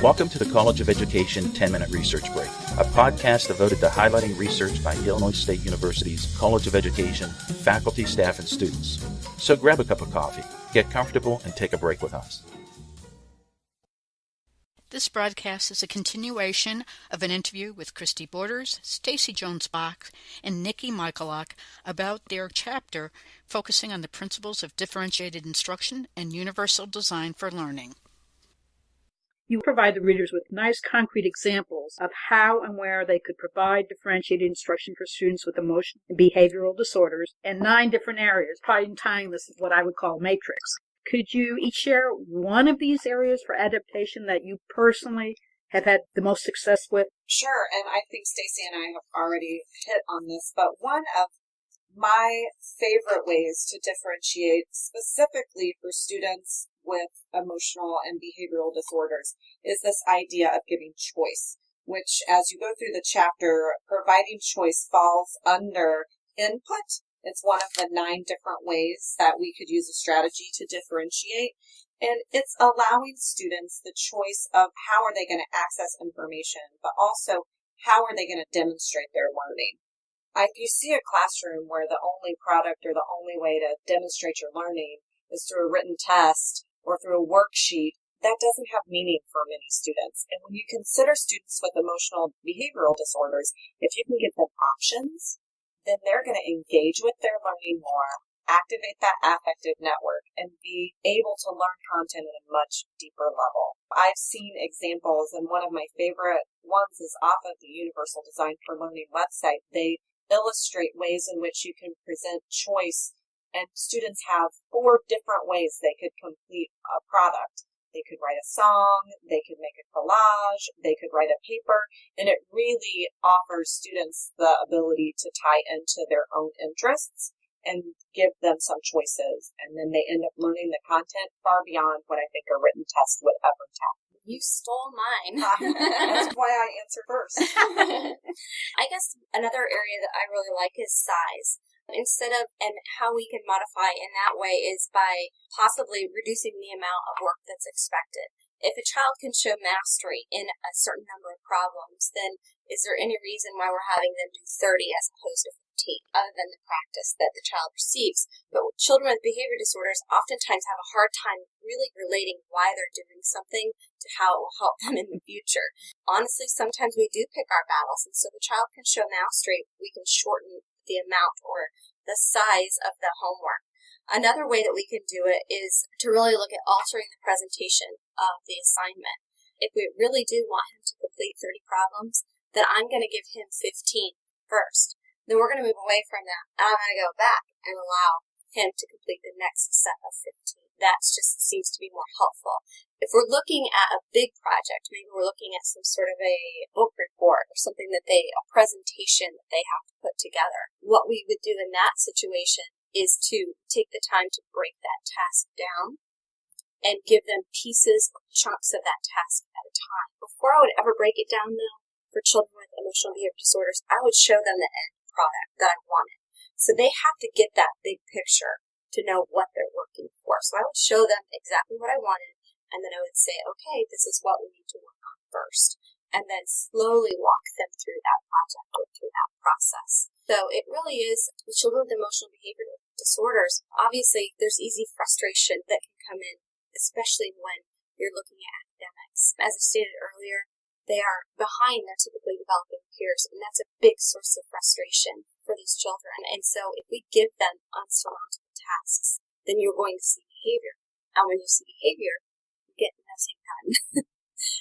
Welcome to the College of Education 10-Minute Research Break, a podcast devoted to highlighting research by Illinois State University's College of Education, faculty, staff, and students. So grab a cup of coffee, get comfortable, and take a break with us. This broadcast is a continuation of an interview with Christy Borders, Stacey Jones Bock, and Nikki Michalak about their chapter focusing on the principles of differentiated instruction and universal design for learning. You provide the readers with nice concrete examples of how and where they could provide differentiated instruction for students with emotional and behavioral disorders in 9 different areas, probably tying this is what I would call matrix. Could you each share one of these areas for adaptation that you personally have had the most success with? Sure, and I think Stacey and I have already hit on this, but one of my favorite ways to differentiate specifically for students with emotional and behavioral disorders is this idea of giving choice, which as you go through the chapter, providing choice falls under input. It's one of the 9 different ways that we could use a strategy to differentiate. And it's allowing students the choice of how are they going to access information, but also how are they going to demonstrate their learning. If you see a classroom where the only product or the only way to demonstrate your learning is through a written test or through a worksheet, that doesn't have meaning for many students. And when you consider students with emotional behavioral disorders, if you can give them options, then they're going to engage with their learning more, activate that affective network, and be able to learn content at a much deeper level. I've seen examples, and one of my favorite ones is off of the Universal Design for Learning website. They illustrate ways in which you can present choice, and students have 4 different ways they could complete a product. They could write a song, they could make a collage, they could write a paper, and it really offers students the ability to tie into their own interests and give them some choices. And then they end up learning the content far beyond what I think a written test would ever tell. You stole mine. That's why I answer first. I guess another area that I really like is size. Instead of, and how we can modify in that way is by possibly reducing the amount of work that's expected. If a child can show mastery in a certain number of problems, then is there any reason why we're having them do 30 as opposed to 15, other than the practice that the child receives? But children with behavior disorders oftentimes have a hard time really relating why they're doing something to how it will help them in the future. Honestly, sometimes we do pick our battles, and so the child can show mastery, we can shorten the amount or the size of the homework. Another way that we can do it is to really look at altering the presentation of the assignment. If we really do want him to complete 30 problems, then I'm going to give him 15 first. Then we're going to move away from that. And I'm going to go back and allow him to complete the next set of 15. That just seems to be more helpful. If we're looking at a big project, maybe we're looking at some sort of a book report or something a presentation that they have to put together, what we would do in that situation is to take the time to break that task down and give them pieces or chunks of that task at a time. Before I would ever break it down, though, for children with emotional behavior disorders, I would show them the end product that I wanted. So they have to get that big picture to know what they're working for. So I would show them exactly what I wanted, and then I would say, okay, this is what we need to work on first, and then slowly walk them through that project or through that process. So it really is, with children with emotional behavior disorders, obviously there's easy frustration that can come in, especially when you're looking at academics. As I stated earlier, they are behind their typically developing peers, and that's a big source of frustration for these children. And so if we give them unsurmountable tasks, then you're going to see behavior. And when you see behavior, you get nothing done.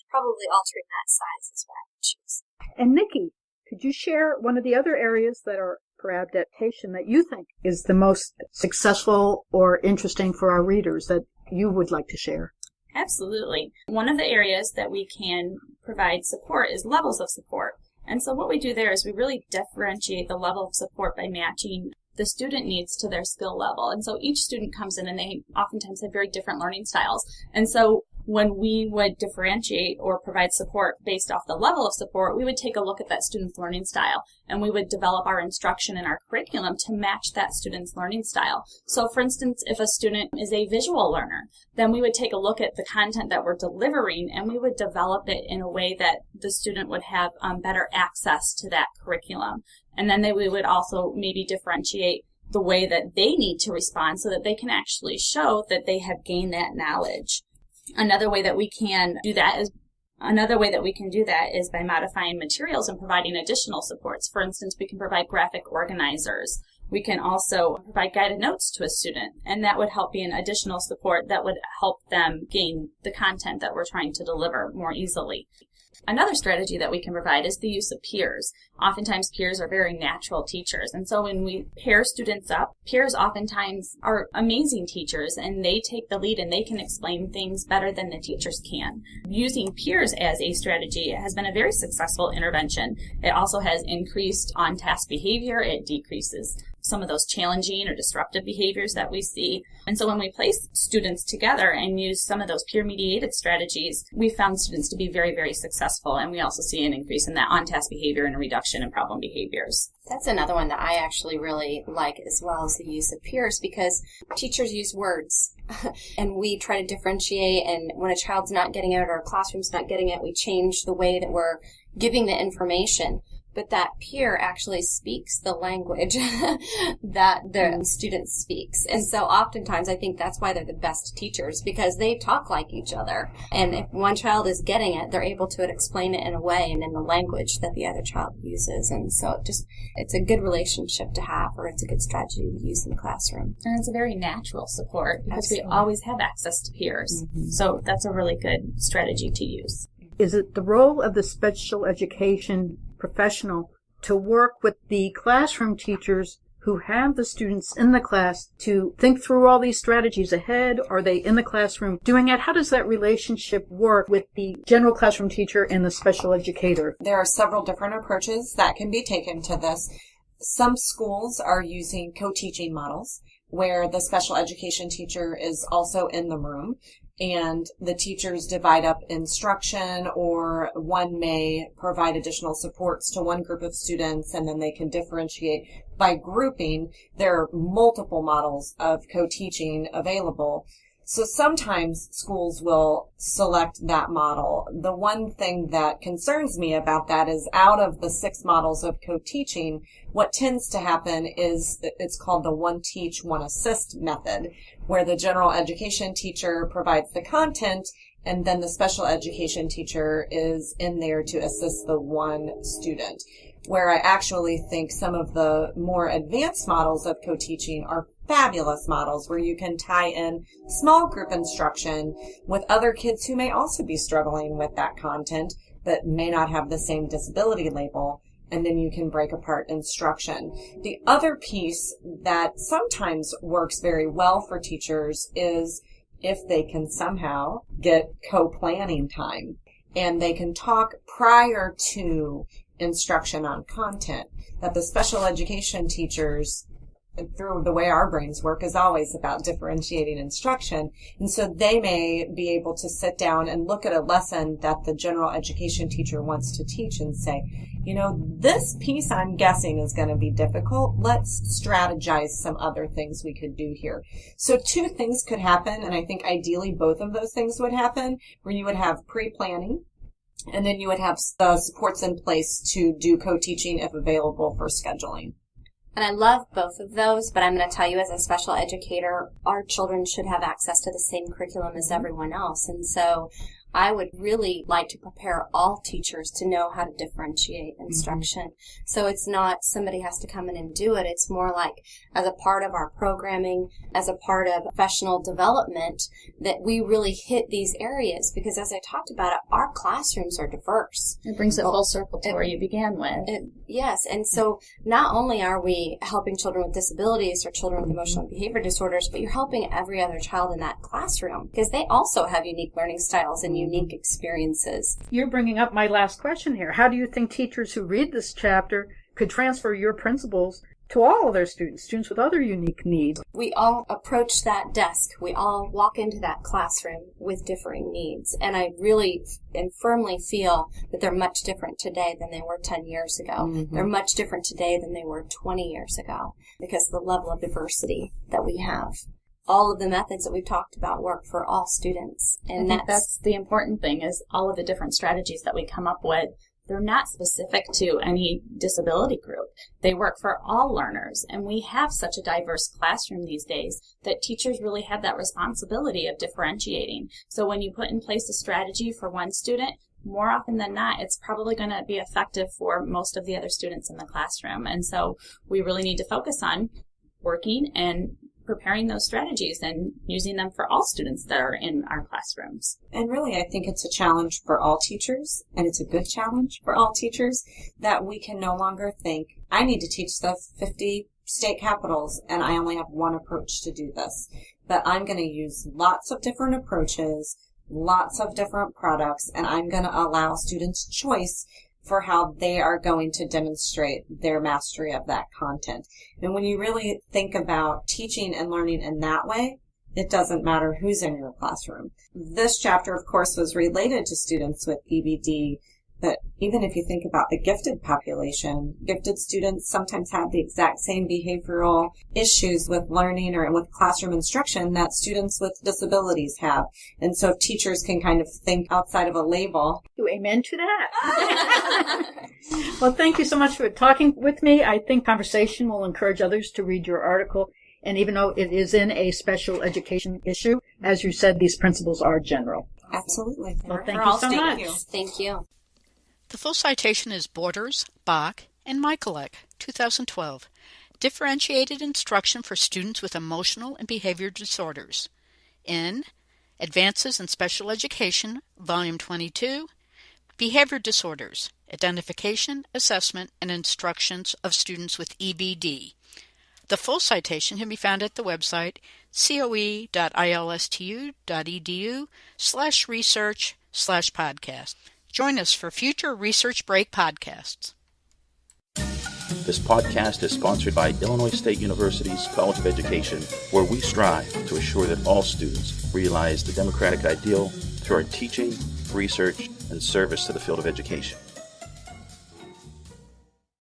Probably altering that size is what I would choose. And Nikki, could you share one of the other areas that are for adaptation that you think is the most successful or interesting for our readers that you would like to share? Absolutely. One of the areas that we can provide support is levels of support. And so what we do there is we really differentiate the level of support by matching the student needs to their skill level. And so each student comes in and they oftentimes have very different learning styles. And so when we would differentiate or provide support based off the level of support, we would take a look at that student's learning style, and we would develop our instruction and our curriculum to match that student's learning style. So for instance, if a student is a visual learner, then we would take a look at the content that we're delivering, and we would develop it in a way that the student would have better access to that curriculum. And then we would also maybe differentiate the way that they need to respond so that they can actually show that they have gained that knowledge. Another way that we can do that is by modifying materials and providing additional supports. For instance, we can provide graphic organizers. We can also provide guided notes to a student, and that would help be an additional support that would help them gain the content that we're trying to deliver more easily. Another strategy that we can provide is the use of peers. Oftentimes, peers are very natural teachers, and so when we pair students up, peers oftentimes are amazing teachers, and they take the lead and they can explain things better than the teachers can. Using peers as a strategy has been a very successful intervention. It also has increased on-task behavior. It decreases some of those challenging or disruptive behaviors that we see. And so when we place students together and use some of those peer-mediated strategies, we found students to be very, very successful. And we also see an increase in that on-task behavior and a reduction in problem behaviors. That's another one that I actually really like as well, as the use of peers, because teachers use words and we try to differentiate, and when a child's not getting it or a classroom's not getting it, we change the way that we're giving the information. But that peer actually speaks the language that the student speaks. And so oftentimes I think that's why they're the best teachers, because they talk like each other. And if one child is getting it, they're able to explain it in a way and in the language that the other child uses. And so it's a good relationship to have, or it's a good strategy to use in the classroom. And it's a very natural support because Absolutely. We always have access to peers. Mm-hmm. So that's a really good strategy to use. Is it the role of the special education professional to work with the classroom teachers who have the students in the class to think through all these strategies ahead? Are they in the classroom doing it? How does that relationship work with the general classroom teacher and the special educator? There are several different approaches that can be taken to this. Some schools are using co-teaching models where the special education teacher is also in the room, and the teachers divide up instruction, or one may provide additional supports to one group of students, and then they can differentiate by grouping. There are multiple models of co-teaching available. So sometimes schools will select that model. The one thing that concerns me about that is, out of the 6 models of co-teaching, what tends to happen is it's called the one teach, one assist method, where the general education teacher provides the content and then the special education teacher is in there to assist the one student. Where I actually think some of the more advanced models of co-teaching are fabulous models, where you can tie in small group instruction with other kids who may also be struggling with that content but may not have the same disability label, and then you can break apart instruction. The other piece that sometimes works very well for teachers is if they can somehow get co-planning time and they can talk prior to instruction on content, that the special education teachers, through the way our brains work, is always about differentiating instruction. And so they may be able to sit down and look at a lesson that the general education teacher wants to teach and say, you know, this piece I'm guessing is going to be difficult. Let's strategize some other things we could do here. So 2 things could happen, and I think ideally both of those things would happen, where you would have pre-planning, and then you would have the supports in place to do co-teaching if available for scheduling. And I love both of those, but I'm going to tell you, as a special educator, our children should have access to the same curriculum as everyone else. And so I would really like to prepare all teachers to know how to differentiate instruction. Mm-hmm. So it's not somebody has to come in and do it. It's more like, as a part of our programming, as a part of professional development, that we really hit these areas. Because as I talked about it, our classrooms are diverse. It brings it full circle to where you began with. Yes. And so not only are we helping children with disabilities or children with emotional and behavior disorders, but you're helping every other child in that classroom, because they also have unique learning styles and unique experiences. You're bringing up my last question here. How do you think teachers who read this chapter could transfer your principles to all of their students with other unique needs. We all approach that desk. We all walk into that classroom with differing needs. And I really and firmly feel that they're much different today than they were 10 years ago. Mm-hmm. They're much different today than they were 20 years ago because of the level of diversity that we have. All of the methods that we've talked about work for all students. And I think that's the important thing is all of the different strategies that we come up with. They're not specific to any disability group. They work for all learners. And we have such a diverse classroom these days that teachers really have that responsibility of differentiating. So when you put in place a strategy for one student, more often than not, it's probably going to be effective for most of the other students in the classroom. And so we really need to focus on working and preparing those strategies and using them for all students that are in our classrooms. And really, I think it's a challenge for all teachers, and it's a good challenge for all teachers, that we can no longer think, I need to teach the 50 state capitals, and I only have one approach to do this. But I'm going to use lots of different approaches, lots of different products, and I'm going to allow students choice for how they are going to demonstrate their mastery of that content. And when you really think about teaching and learning in that way, it doesn't matter who's in your classroom. This chapter, of course, was related to students with EBD, but even if you think about the gifted population, gifted students sometimes have the exact same behavioral issues with learning or with classroom instruction that students with disabilities have. And so teachers can kind of think outside of a label. Amen to that. Well, thank you so much for talking with me. I think conversation will encourage others to read your article. And even though it is in a special education issue, as you said, these principles are general. Absolutely. Well, thank you so much. Thank you. The full citation is Borders, Bock, and Michalak, 2012. Differentiated Instruction for Students with Emotional and Behavior Disorders. In Advances in Special Education, Volume 22, Behavior Disorders, Identification, Assessment, and Instructions of Students with EBD. The full citation can be found at the website coe.ilstu.edu/research/podcast. Join us for future Research Break podcasts. This podcast is sponsored by Illinois State University's College of Education, where we strive to assure that all students realize the democratic ideal through our teaching, research, and service to the field of education.